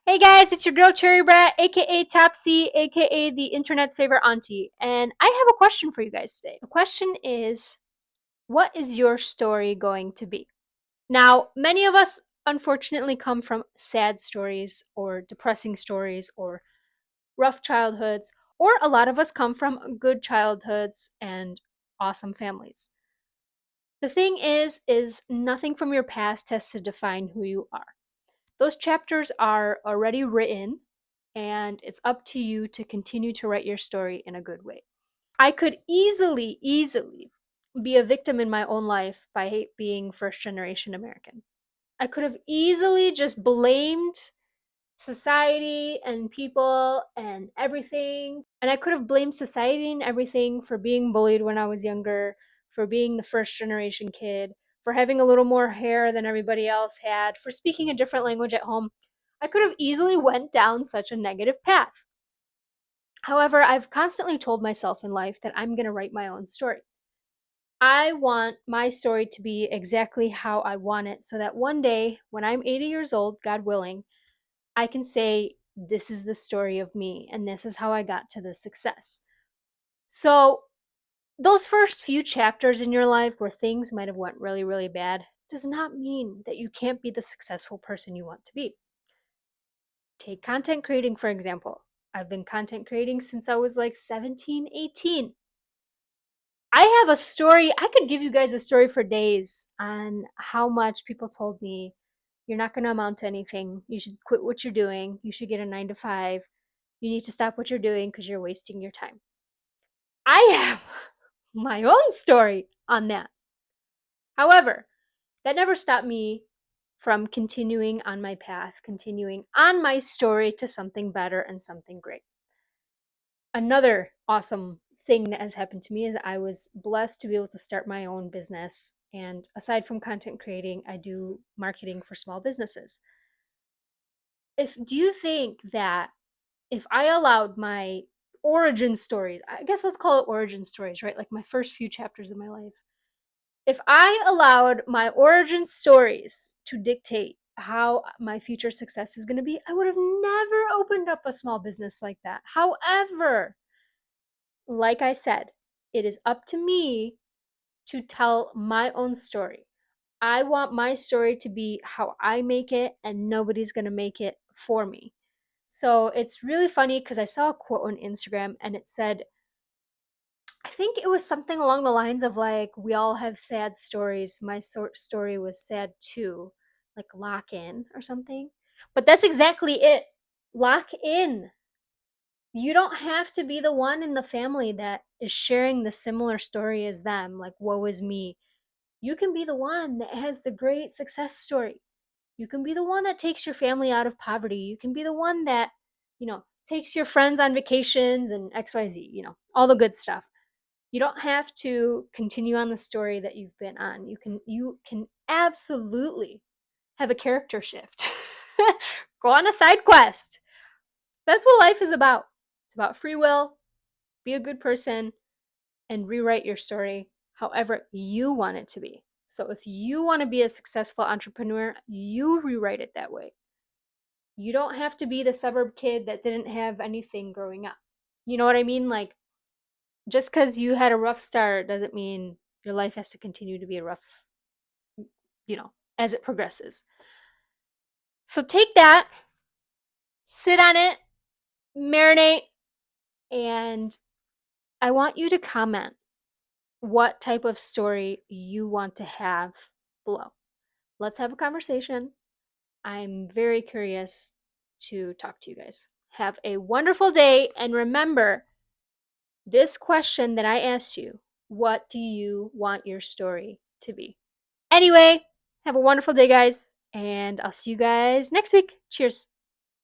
Hey guys, it's your girl Cherry Brat, aka Topsy, aka the internet's favorite auntie, and I have a question for you guys today. The question is, what is your story going to be? Now, many of us unfortunately come from sad stories or depressing stories or rough childhoods, or a lot of us come from good childhoods and awesome families. The thing is nothing from your past has to define who you are. Those chapters are already written, and it's up to you to continue to write your story in a good way. I could easily be a victim in my own life by being first generation American. I could have easily just blamed society and people and everything. And I could have blamed society and everything for being bullied when I was younger, for being the first generation kid, for having a little more hair than everybody else had, for speaking a different language at home. I could have easily went down such a negative path. However, I've constantly told myself in life that I'm going to write my own story. I want my story to be exactly how I want it so that one day when I'm 80 years old, God willing, I can say, this is the story of me and this is how I got to this success. So, those first few chapters in your life where things might have went really bad does not mean that you can't be the successful person you want to be. Take content creating, for example. I've been content creating since I was like 17, 18. I have a story. I could give you guys a story for days on how much people told me you're not going to amount to anything. You should quit what you're doing. You should get a 9 to 5. You need to stop what you're doing because you're wasting your time. I have my own story on that. However, that never stopped me from continuing on my path, continuing on my story to something better and something great. Another awesome thing that has happened to me is I was blessed to be able to start my own business. And aside from content creating, I do marketing for small businesses. Do you think that if I allowed my origin stories, I guess let's call it origin stories, right? Like my first few chapters of my life. If I allowed my origin stories to dictate how my future success is going to be, I would have never opened up a small business like that. However, like I said, it is up to me to tell my own story. I want my story to be how I make it, and nobody's going to make it for me. So it's really funny because I saw a quote on Instagram and it said, I think it was something along the lines of like, we all have sad stories. My story was sad too, like lock in or something. But that's exactly it. Lock in. You don't have to be the one in the family that is sharing the similar story as them, like, woe is me. You can be the one that has the great success story. You can be the one that takes your family out of poverty. You can be the one that, takes your friends on vacations and XYZ, all the good stuff. You don't have to continue on the story that you've been on. You can absolutely have a character shift. Go on a side quest. That's what life is about. It's about free will, be a good person, and rewrite your story however you want it to be. So if you want to be a successful entrepreneur, you rewrite it that way. You don't have to be the suburb kid that didn't have anything growing up. You know what I mean? Like, just because you had a rough start doesn't mean your life has to continue to be a rough, as it progresses. So take that, sit on it, marinate, and I want you to comment what type of story you want to have below. Let's have a conversation. I'm very curious to talk to you guys. Have a wonderful day, and remember this question that I asked you: what do you want your story to be? Anyway, have a wonderful day, guys, and I'll see you guys next week. Cheers.